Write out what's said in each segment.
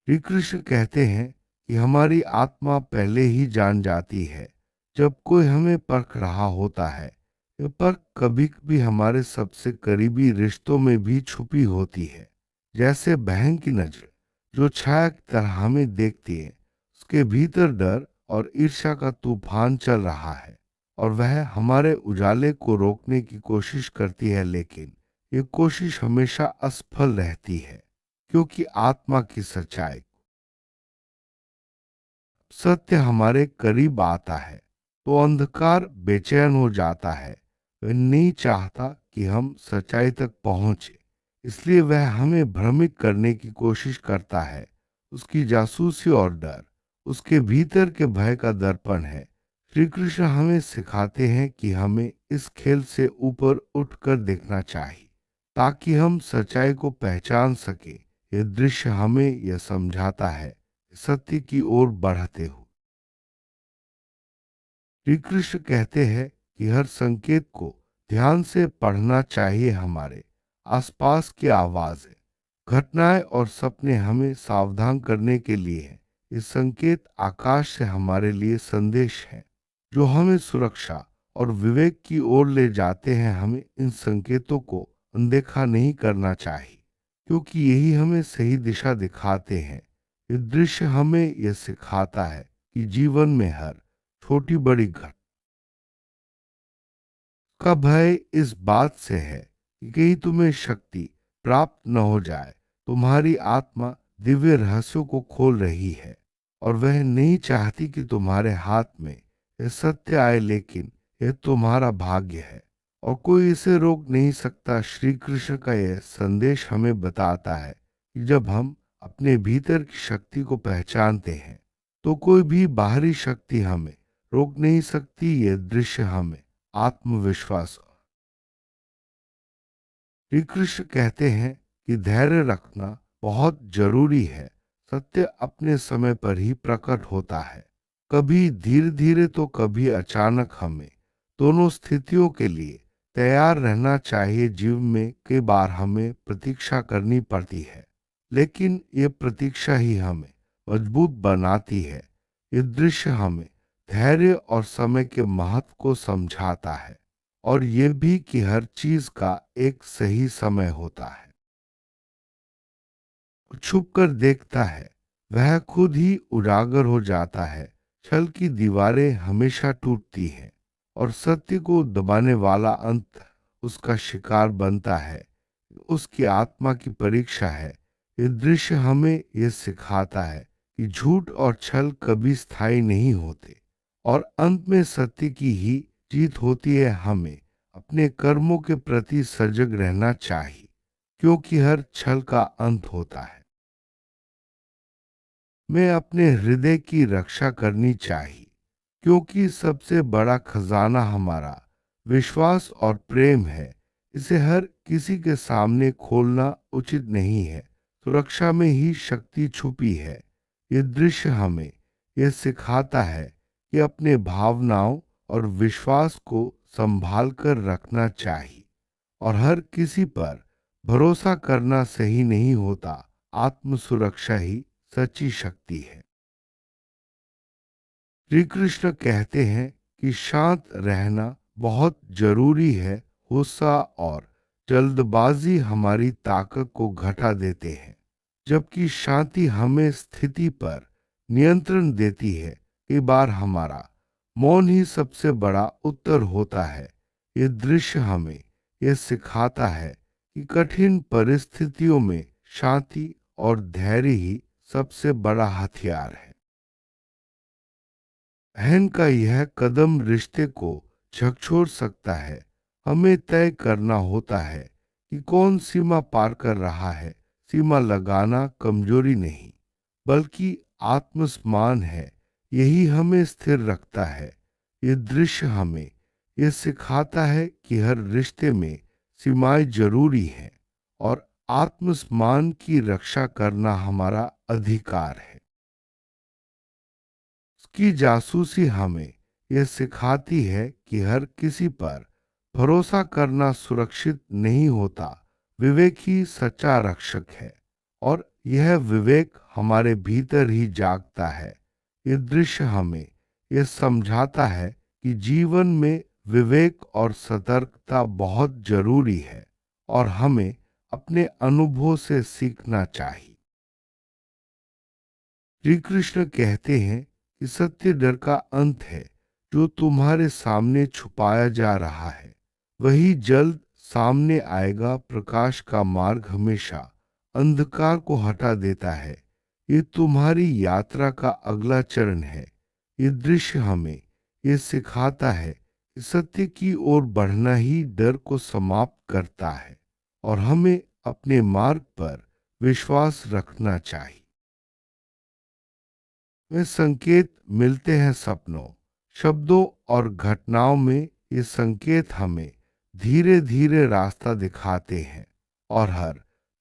श्री कृष्ण कहते हैं कि हमारी आत्मा पहले ही जान जाती है जब कोई हमें परख रहा होता है। ये परख कभी कभी हमारे सबसे करीबी रिश्तों में भी छुपी होती है। जैसे बहन की नजर जो छाया की तरह हमें देखती है, उसके भीतर डर और ईर्ष्या का तूफान चल रहा है और वह हमारे उजाले को रोकने की कोशिश करती है, लेकिन ये कोशिश हमेशा असफल रहती है। क्योंकि आत्मा की सच्चाई, सत्य हमारे करीब आता है तो अंधकार बेचैन हो जाता है। वह नहीं चाहता कि हम सच्चाई तक पहुंचे, इसलिए वह हमें भ्रमित करने की कोशिश करता है। उसकी जासूसी और डर उसके भीतर के भय का दर्पण है। श्री कृष्ण हमें सिखाते हैं कि हमें इस खेल से ऊपर उठकर देखना चाहिए ताकि हम सच्चाई को पहचान सके। यह दृश्य हमें यह समझाता है सत्य की ओर बढ़ते हो। श्री कृष्ण कहते हैं कि हर संकेत को ध्यान से पढ़ना चाहिए। हमारे आसपास की आवाजें, घटनाएं और सपने हमें सावधान करने के लिए हैं। ये संकेत आकाश से हमारे लिए संदेश हैं जो हमें सुरक्षा और विवेक की ओर ले जाते हैं। हमें इन संकेतों को अनदेखा नहीं करना चाहिए क्योंकि यही हमें सही दिशा दिखाते हैं। ये दृश्य हमें यह सिखाता है कि जीवन में हर छोटी बड़ी घटना का भय इस बात से है कि कहीं तुम्हें शक्ति प्राप्त न हो जाए। तुम्हारी आत्मा दिव्य रहस्यों को खोल रही है और वह नहीं चाहती कि तुम्हारे हाथ में यह सत्य आए, लेकिन यह तुम्हारा भाग्य है और कोई इसे रोक नहीं सकता। श्री कृष्ण का यह संदेश हमें बताता है कि जब हम अपने भीतर की शक्ति को पहचानते हैं तो कोई भी बाहरी शक्ति हमें रोक नहीं सकती। यह दृश्य हमें आत्मविश्वास, श्री कृष्ण कहते हैं कि धैर्य रखना बहुत जरूरी है। सत्य अपने समय पर ही प्रकट होता है, कभी धीरे धीरे तो कभी अचानक। हमें दोनों स्थितियों के लिए तैयार रहना चाहिए। जीवन में कई बार हमें प्रतीक्षा करनी पड़ती है, लेकिन ये प्रतीक्षा ही हमें मजबूत बनाती है। ये दृश्य हमें धैर्य और समय के महत्व को समझाता है और ये भी कि हर चीज का एक सही समय होता है। छुप कर देखता है वह खुद ही उजागर हो जाता है। छल की दीवारें हमेशा टूटती हैं और सत्य को दबाने वाला अंत उसका शिकार बनता है। उसकी आत्मा की परीक्षा है। ये दृश्य हमें यह सिखाता है कि झूठ और छल कभी स्थायी नहीं होते और अंत में सत्य की ही जीत होती है। हमें अपने कर्मों के प्रति सजग रहना चाहिए क्योंकि हर छल का अंत होता है। मैं अपने हृदय की रक्षा करनी चाहिए क्योंकि सबसे बड़ा खजाना हमारा विश्वास और प्रेम है। इसे हर किसी के सामने खोलना उचित नहीं है। सुरक्षा में ही शक्ति छुपी है। ये दृश्य हमें यह सिखाता है कि अपने भावनाओं और विश्वास को संभाल कर रखना चाहिए और हर किसी पर भरोसा करना सही नहीं होता। आत्म सुरक्षा ही सच्ची शक्ति है। श्री कृष्ण कहते हैं कि शांत रहना बहुत जरूरी है। गुस्सा और जल्दबाजी हमारी ताकत को घटा देते हैं, जबकि शांति हमें स्थिति पर नियंत्रण देती है। कई बार हमारा मौन ही सबसे बड़ा उत्तर होता है। ये दृश्य हमें यह सिखाता है कि कठिन परिस्थितियों में शांति और धैर्य ही सबसे बड़ा हथियार है। बहन का यह कदम रिश्ते को झकझोर सकता है। हमें तय करना होता है कि कौन सीमा पार कर रहा है। सीमा लगाना कमजोरी नहीं बल्कि आत्मसम्मान है। यही हमें स्थिर रखता है। ये दृश्य हमें यह सिखाता है कि हर रिश्ते में सीमाएं जरूरी हैं और आत्मसम्मान की रक्षा करना हमारा अधिकार है। उसकी जासूसी हमें यह सिखाती है कि हर किसी पर भरोसा करना सुरक्षित नहीं होता। विवेक ही सच्चा रक्षक है और यह विवेक हमारे भीतर ही जागता है। ये दृश्य हमें यह समझाता है कि जीवन में विवेक और सतर्कता बहुत जरूरी है और हमें अपने अनुभव से सीखना चाहिए। श्री कृष्ण कहते हैं कि सत्य डर का अंत है। जो तुम्हारे सामने छुपाया जा रहा है वही जल्द सामने आएगा। प्रकाश का मार्ग हमेशा अंधकार को हटा देता है। ये तुम्हारी यात्रा का अगला चरण है। ये दृश्य हमें ये सिखाता है कि सत्य की ओर बढ़ना ही डर को समाप्त करता है और हमें अपने मार्ग पर विश्वास रखना चाहिए। वे संकेत मिलते हैं सपनों, शब्दों और घटनाओं में। ये संकेत हमें धीरे धीरे रास्ता दिखाते हैं और हर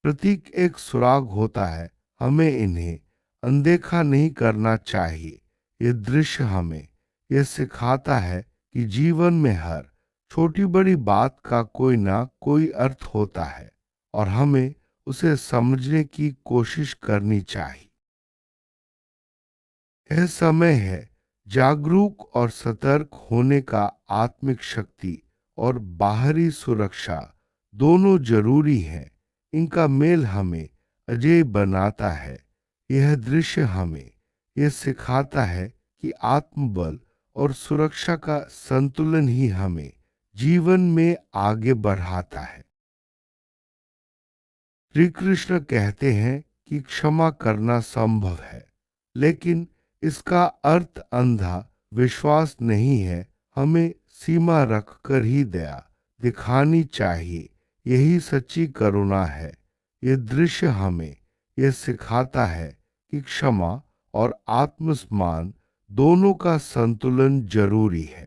प्रतीक एक सुराग होता है। हमें इन्हें अनदेखा नहीं करना चाहिए। ये दृश्य हमें यह सिखाता है कि जीवन में हर छोटी बड़ी बात का कोई ना कोई अर्थ होता है और हमें उसे समझने की कोशिश करनी चाहिए। यह समय है जागरूक और सतर्क होने का। आत्मिक शक्ति और बाहरी सुरक्षा दोनों जरूरी हैं। इनका मेल हमें अजय बनाता है। यह दृश्य हमें यह सिखाता है कि आत्मबल और सुरक्षा का संतुलन ही हमें जीवन में आगे बढ़ाता है। श्री कृष्ण कहते हैं कि क्षमा करना संभव है, लेकिन इसका अर्थ अंधा विश्वास नहीं है। हमें सीमा रखकर ही दया दिखानी चाहिए। यही सच्ची करुणा है। ये दृश्य हमें यह सिखाता है कि क्षमा और आत्मसम्मान दोनों का संतुलन जरूरी है।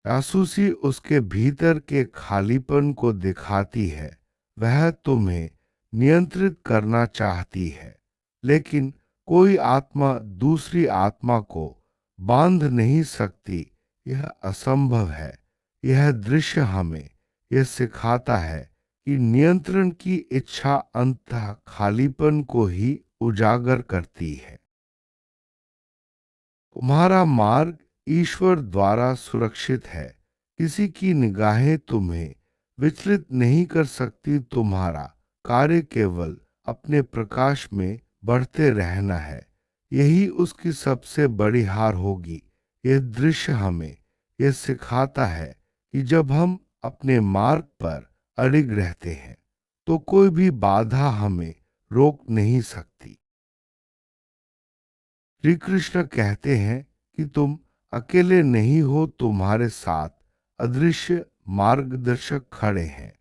जासूसी उसके भीतर के खालीपन को दिखाती है। वह तुम्हें नियंत्रित करना चाहती है, लेकिन कोई आत्मा दूसरी आत्मा को बांध नहीं सकती। यह असंभव है। यह दृश्य हमें यह सिखाता है कि नियंत्रण की इच्छा अंततः खालीपन को ही उजागर करती है। तुम्हारा मार्ग ईश्वर द्वारा सुरक्षित है। किसी की निगाहें तुम्हें विचलित नहीं कर सकती। तुम्हारा कार्य केवल अपने प्रकाश में बढ़ते रहना है। यही उसकी सबसे बड़ी हार होगी। यह दृश्य हमें यह सिखाता है कि जब हम अपने मार्ग पर अड़िग रहते हैं तो कोई भी बाधा हमें रोक नहीं सकती। श्री कृष्ण कहते हैं कि तुम अकेले नहीं हो। तुम्हारे साथ अदृश्य मार्गदर्शक खड़े हैं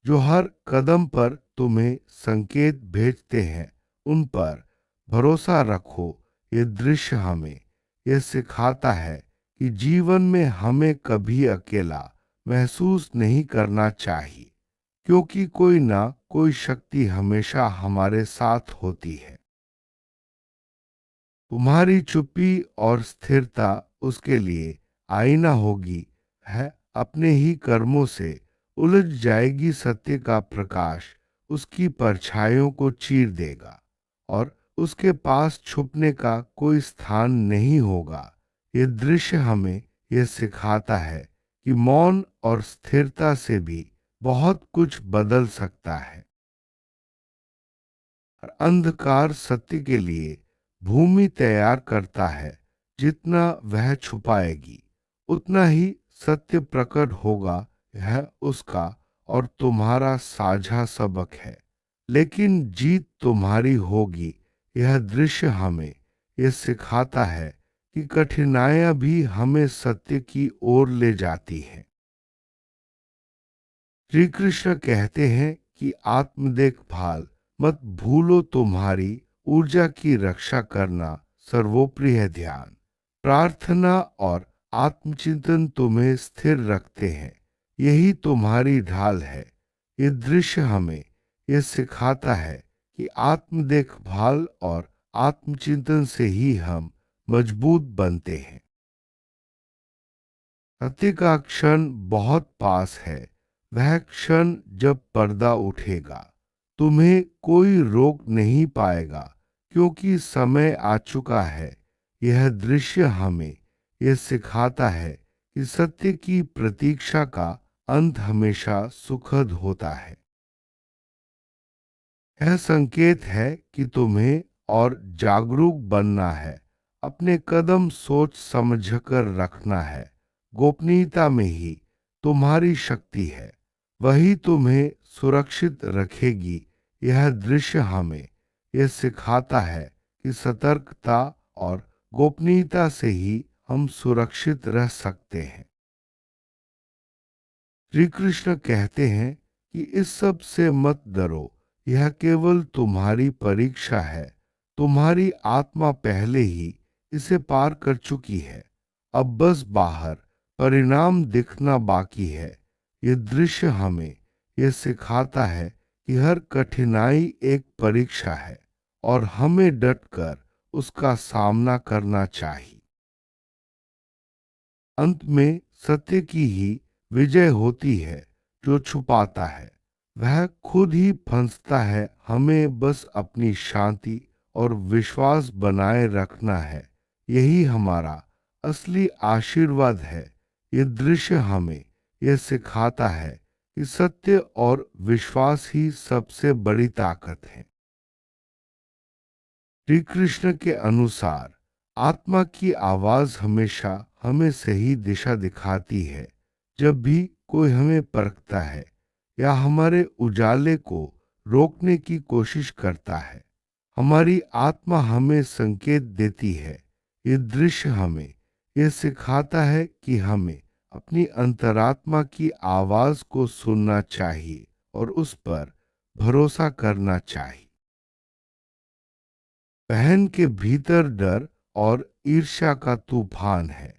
जो हर कदम पर तुम्हें संकेत भेजते हैं। उन पर भरोसा रखो। ये दृश्य हमें यह सिखाता है कि जीवन में हमें कभी अकेला महसूस नहीं करना चाहिए, क्योंकि कोई ना कोई शक्ति हमेशा हमारे साथ होती है। तुम्हारी चुप्पी और स्थिरता उसके लिए आईना होगी। है अपने ही कर्मों से उलझ जाएगी। सत्य का प्रकाश उसकी परछाइयों को चीर देगा और उसके पास छुपने का कोई स्थान नहीं होगा। ये दृश्य हमें यह सिखाता है कि मौन और स्थिरता से भी बहुत कुछ बदल सकता है। और अंधकार सत्य के लिए भूमि तैयार करता है। जितना वह छुपाएगी उतना ही सत्य प्रकट होगा। यह उसका और तुम्हारा साझा सबक है, लेकिन जीत तुम्हारी होगी। यह दृश्य हमें यह सिखाता है कि कठिनाइयां भी हमें सत्य की ओर ले जाती हैं। श्री कृष्ण कहते हैं कि आत्म देखभाल मत भूलो। तुम्हारी ऊर्जा की रक्षा करना सर्वोपरि है। ध्यान, प्रार्थना और आत्मचिंतन तुम्हें स्थिर रखते हैं। यही तुम्हारी ढाल है। ये दृश्य हमें यह सिखाता है कि आत्म देखभाल और आत्मचिंतन से ही हम मजबूत बनते हैं। सत्य का क्षण बहुत पास है। वह क्षण जब पर्दा उठेगा, तुम्हें कोई रोक नहीं पाएगा, क्योंकि समय आ चुका है। यह दृश्य हमें यह सिखाता है कि सत्य की प्रतीक्षा का अंत हमेशा सुखद होता है। यह संकेत है कि तुम्हें और जागरूक बनना है। अपने कदम सोच समझकर रखना है। गोपनीयता में ही तुम्हारी शक्ति है। वही तुम्हें सुरक्षित रखेगी। यह दृश्य हमें यह सिखाता है कि सतर्कता और गोपनीयता से ही हम सुरक्षित रह सकते हैं। श्री कृष्ण कहते हैं कि इस सब से मत डरो। यह केवल तुम्हारी परीक्षा है। तुम्हारी आत्मा पहले ही इसे पार कर चुकी है। अब बस बाहर परिणाम दिखना बाकी है। ये दृश्य हमें यह सिखाता है कि हर कठिनाई एक परीक्षा है और हमें डटकर उसका सामना करना चाहिए। अंत में सत्य की ही विजय होती है। जो छुपाता है वह खुद ही फंसता है। हमें बस अपनी शांति और विश्वास बनाए रखना है। यही हमारा असली आशीर्वाद है। ये दृश्य हमें यह सिखाता है कि सत्य और विश्वास ही सबसे बड़ी ताकत है। श्री कृष्ण के अनुसार आत्मा की आवाज हमेशा हमें सही दिशा दिखाती है। जब भी कोई हमें परखता है या हमारे उजाले को रोकने की कोशिश करता है, हमारी आत्मा हमें संकेत देती है। ये दृश्य हमें यह सिखाता है कि हमें अपनी अंतरात्मा की आवाज को सुनना चाहिए और उस पर भरोसा करना चाहिए। बहन के भीतर डर और ईर्ष्या का तूफान है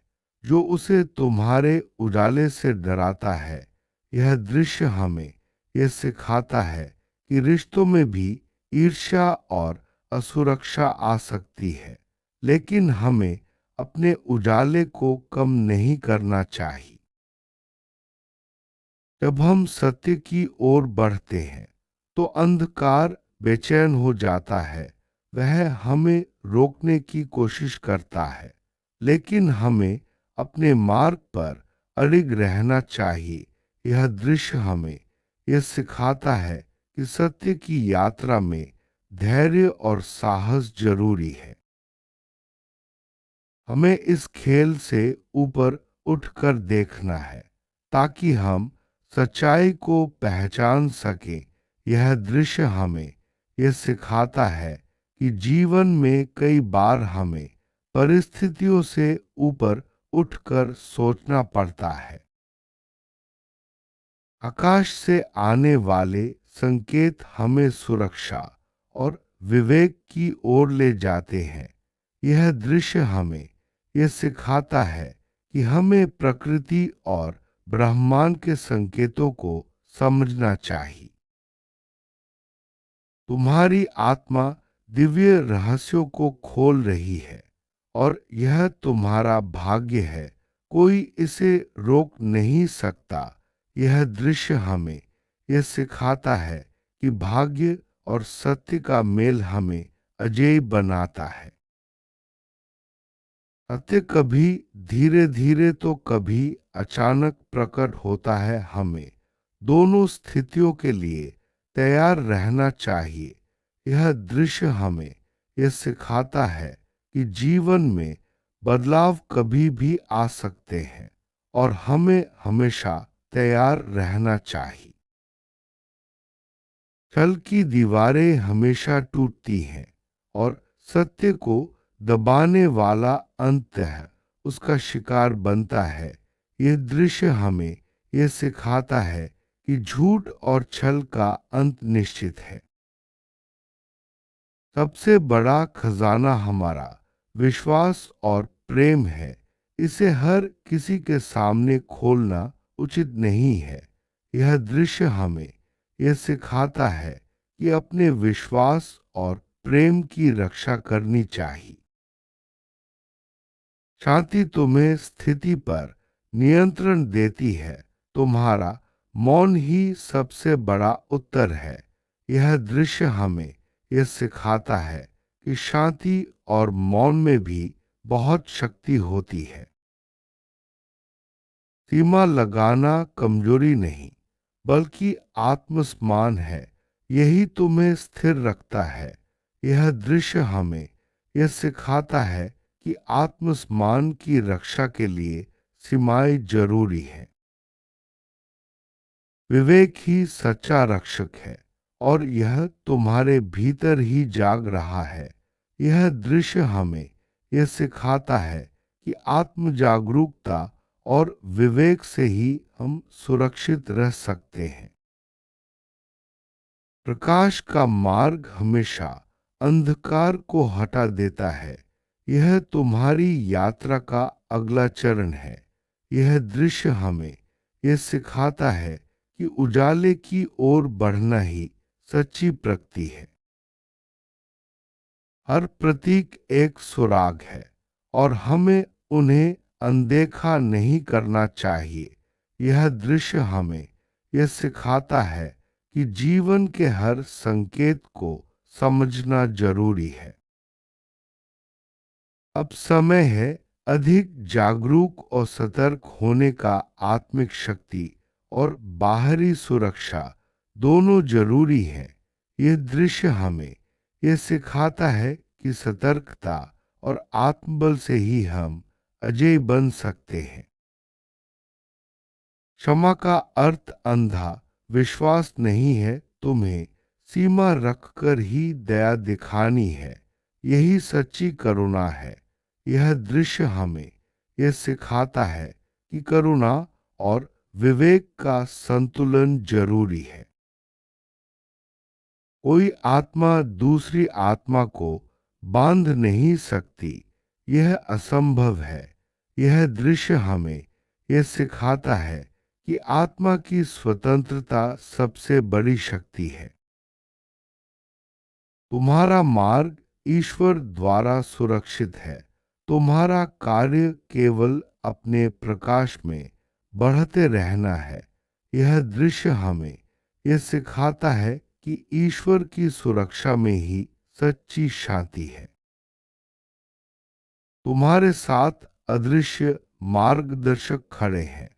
जो उसे तुम्हारे उजाले से डराता है। यह दृश्य हमें यह सिखाता है कि रिश्तों में भी ईर्ष्या और असुरक्षा आ सकती है, लेकिन हमें अपने उजाले को कम नहीं करना चाहिए। जब हम सत्य की ओर बढ़ते हैं तो अंधकार बेचैन हो जाता है। वह हमें रोकने की कोशिश करता है, लेकिन हमें अपने मार्ग पर अड़िग रहना चाहिए। यह दृश्य हमें यह सिखाता है कि सत्य की यात्रा में धैर्य और साहस जरूरी है। हमें इस खेल से ऊपर उठकर देखना है ताकि हम सच्चाई को पहचान सकें। यह दृश्य हमें यह सिखाता है कि जीवन में कई बार हमें परिस्थितियों से ऊपर उठकर सोचना पड़ता है। आकाश से आने वाले संकेत हमें सुरक्षा और विवेक की ओर ले जाते हैं। यह दृश्य हमें यह सिखाता है कि हमें प्रकृति और ब्रह्मांड के संकेतों को समझना चाहिए। तुम्हारी आत्मा दिव्य रहस्यों को खोल रही है और यह तुम्हारा भाग्य है। कोई इसे रोक नहीं सकता। यह दृश्य हमें यह सिखाता है कि भाग्य और सत्य का मेल हमें अजेय बनाता है। सत्य कभी धीरे धीरे तो कभी अचानक प्रकट होता है। हमें दोनों स्थितियों के लिए तैयार रहना चाहिए। यह दृश्य हमें यह सिखाता है कि जीवन में बदलाव कभी भी आ सकते हैं और हमें हमेशा तैयार रहना चाहिए। छल की दीवारें हमेशा टूटती हैं और सत्य को दबाने वाला अंत है उसका शिकार बनता है। यह दृश्य हमें यह सिखाता है कि झूठ और छल का अंत निश्चित है। सबसे बड़ा खजाना हमारा विश्वास और प्रेम है। इसे हर किसी के सामने खोलना उचित नहीं है। यह दृश्य हमें यह सिखाता है कि अपने विश्वास और प्रेम की रक्षा करनी चाहिए। शांति तुम्हें स्थिति पर नियंत्रण देती है। तुम्हारा मौन ही सबसे बड़ा उत्तर है। यह दृश्य हमें यह सिखाता है कि शांति और मौन में भी बहुत शक्ति होती है। सीमा लगाना कमजोरी नहीं, बल्कि आत्मसम्मान है। यही तुम्हें स्थिर रखता है। यह दृश्य हमें यह सिखाता है कि आत्मसम्मान की रक्षा के लिए सीमाएं जरूरी है। विवेक ही सच्चा रक्षक है और यह तुम्हारे भीतर ही जाग रहा है। यह दृश्य हमें यह सिखाता है कि आत्म जागरूकता और विवेक से ही हम सुरक्षित रह सकते हैं। प्रकाश का मार्ग हमेशा अंधकार को हटा देता है। यह तुम्हारी यात्रा का अगला चरण है। यह दृश्य हमें यह सिखाता है कि उजाले की ओर बढ़ना ही सच्ची प्रगति है। हर प्रतीक एक सुराग है और हमें उन्हें अनदेखा नहीं करना चाहिए। यह दृश्य हमें यह सिखाता है कि जीवन के हर संकेत को समझना जरूरी है। अब समय है अधिक जागरूक और सतर्क होने का। आत्मिक शक्ति और बाहरी सुरक्षा दोनों जरूरी है। यह दृश्य हमें यह सिखाता है कि सतर्कता और आत्मबल से ही हम अजय बन सकते हैं। क्षमा का अर्थ अंधा विश्वास नहीं है, तुम्हें सीमा रखकर ही दया दिखानी है। यही सच्ची करुणा है। यह दृश्य हमें यह सिखाता है कि करुणा और विवेक का संतुलन जरूरी है। कोई आत्मा दूसरी आत्मा को बांध नहीं सकती, यह असंभव है। यह दृश्य हमें यह सिखाता है कि आत्मा की स्वतंत्रता सबसे बड़ी शक्ति है। तुम्हारा मार्ग ईश्वर द्वारा सुरक्षित है। तुम्हारा कार्य केवल अपने प्रकाश में बढ़ते रहना है। यह दृश्य हमें यह सिखाता है कि ईश्वर की सुरक्षा में ही सच्ची शांति है। तुम्हारे साथ अदृश्य मार्गदर्शक खड़े हैं,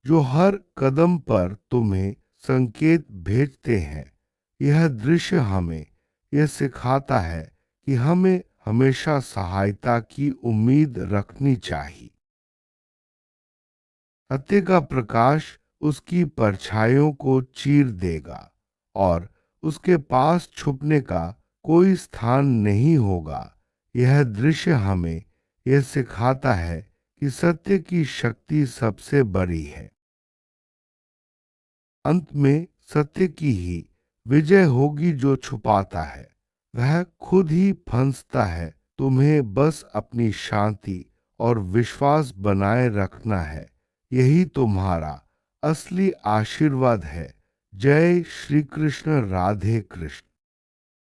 जो हर कदम पर तुम्हें संकेत भेजते हैं। यह दृश्य हमें यह सिखाता है कि हमें हमेशा सहायता की उम्मीद रखनी चाहिए। सत्य का प्रकाश उसकी परछाइयों को चीर देगा और उसके पास छुपने का कोई स्थान नहीं होगा। यह दृश्य हमें यह सिखाता है कि सत्य की शक्ति सबसे बड़ी है। अंत में सत्य की ही विजय होगी। जो छुपाता है वह खुद ही फंसता है। तुम्हें बस अपनी शांति और विश्वास बनाए रखना है। यही तुम्हारा असली आशीर्वाद है। जय श्री कृष्ण। राधे कृष्ण।